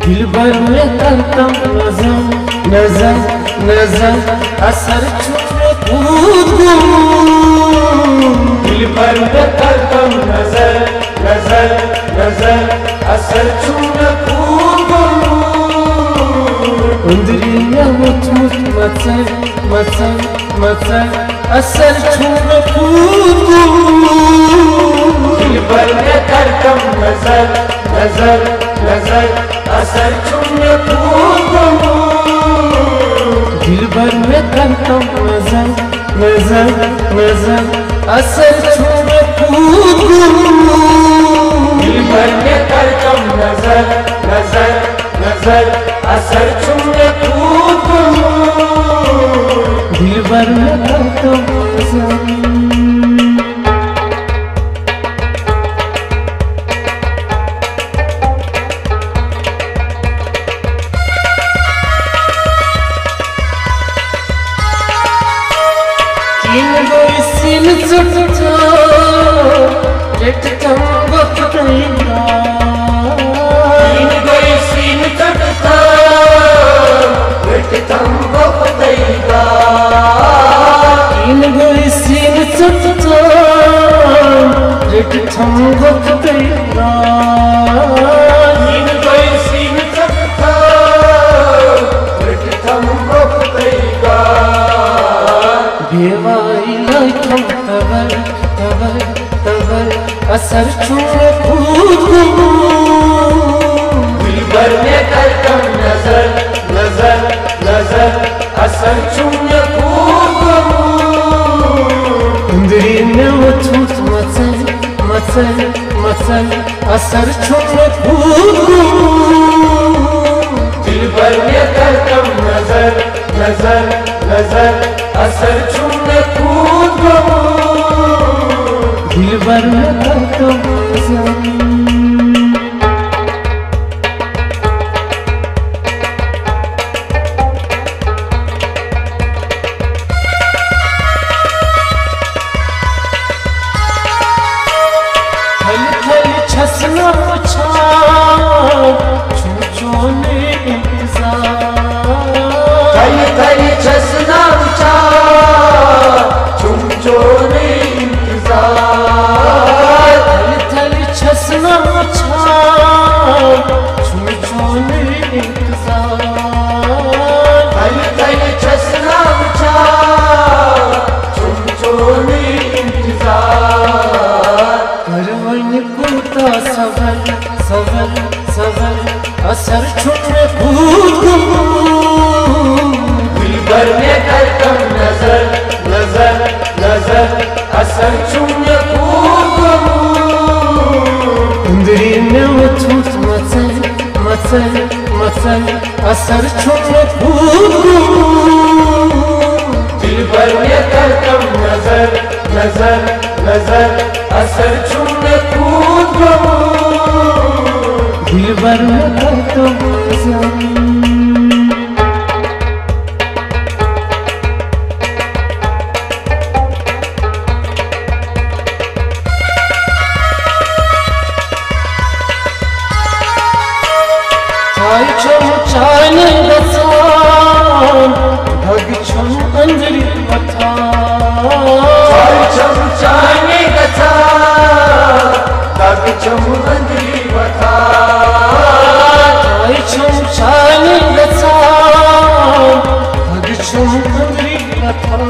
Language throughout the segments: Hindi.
दिलबर में करतम नजर नजर नजर असर छुपे कूद दिलबर में करतम नजर नजर नजर असर छुपे कूद उंदरी में मुत मुत मचर मचर मचर असर छुपे कूद दिलबर में करतम नजर नजर नजर असर छुपे कूद दिलबर में करतम नजर नजर नजर असर छुपे कूद दिलबर में करतम नजर नजर नजर असर छुपे कूद दिलबर में करतम नजर सीन जुटता रेट तंगो कतईगा इन गई सीन जुटता रेट तंगो कतईगा इन गई सीन जुटता रेट तंगो कतईगा इन गई सीन जुटता रेट तंगो कतईगा बेवाई लाइकम तबर तबर तबर असर छुपे कूद दिलबर में करतम नजर नजर नजर असर छुपे कूद उंदरी में मुत मुत मचर मचर मचर असर छुपे कूद दिलबर में करतम नजर नजर नजर असर छुपे कूद दिलबर में करतम नजर थल थल छसना छान छूछोने इंतजार थल थल छसना छान छूछोने इंतजार थल थल छसना छान छूछोने इंतजार थल थल छसना छान छूछोने इंतजार करवन कुता सबर सबर सबर असर छुपे कूद दिलबर में करतम नजर नजर नजर असर छुपे कूद उंदरी में मुत मुत मचर मचर मचर असर छुपे कूद दिलबर में करतम नजर नजर नजर असर छुपे कूद दिलबर में करतम नजर चाय छम चाय गसान भग छम अंजलि बता चाय छम चाय गसान भग छम अंजलि बता चाय छम चाय गसान भग छम अंजलि बता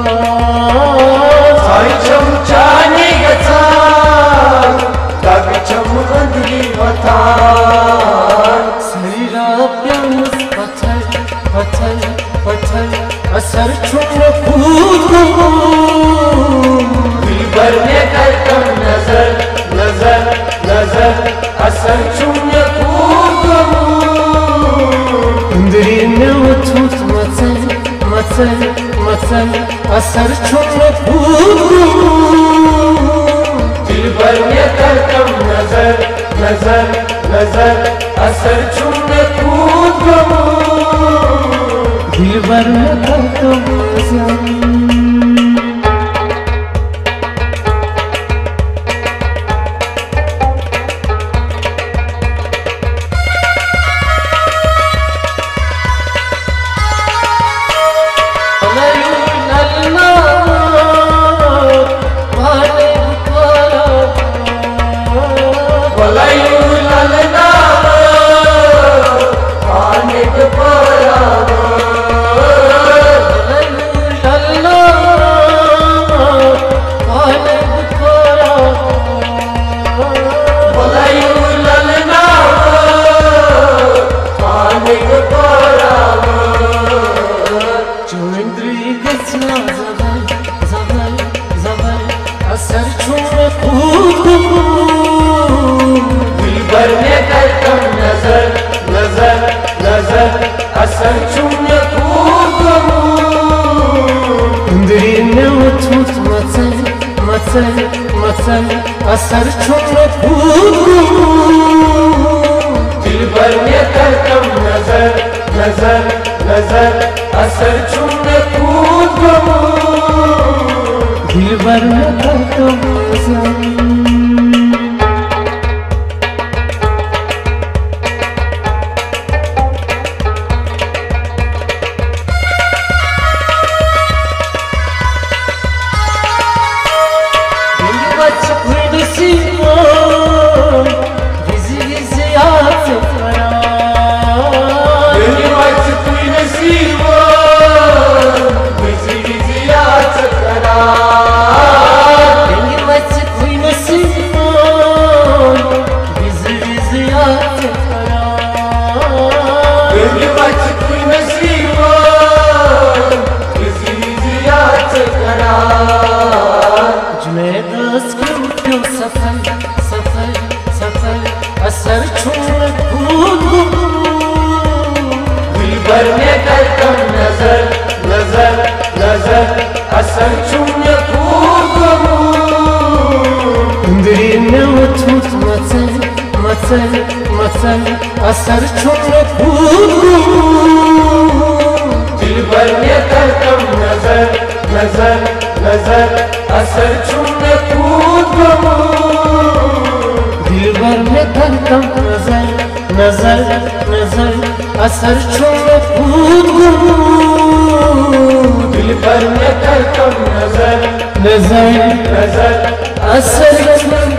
चाय छम चाय गसान भग छम अंजलि बता पत्थर पत्थर पत्थर असर छुपे कूद दिलबर में करतम नजर नजर नजर असर छुपे कूद उंदरी में मुत मुत मचर मचर मचर असर छुपे कूद दिलबर में करतम नजर नजर नजर असर छुपे कूद दिलबर में करतम नजर असर छुम कूद दिल भर में करतम नजर नजर नजर असर छुम कूद दिल भर में करतम नजर असर छुम कूद दिल भर में करतम नजर नजर नजर असर छुम कूद दिल में उठूत मचल मचल मचल असर छुम कूद दिल भर में करतम नजर नजर नजर असर छुम कूद दिल भर में करतम नजर नजर नजर असर छुम कूद दिल भर में करतम नजर नजर नजर असर छुम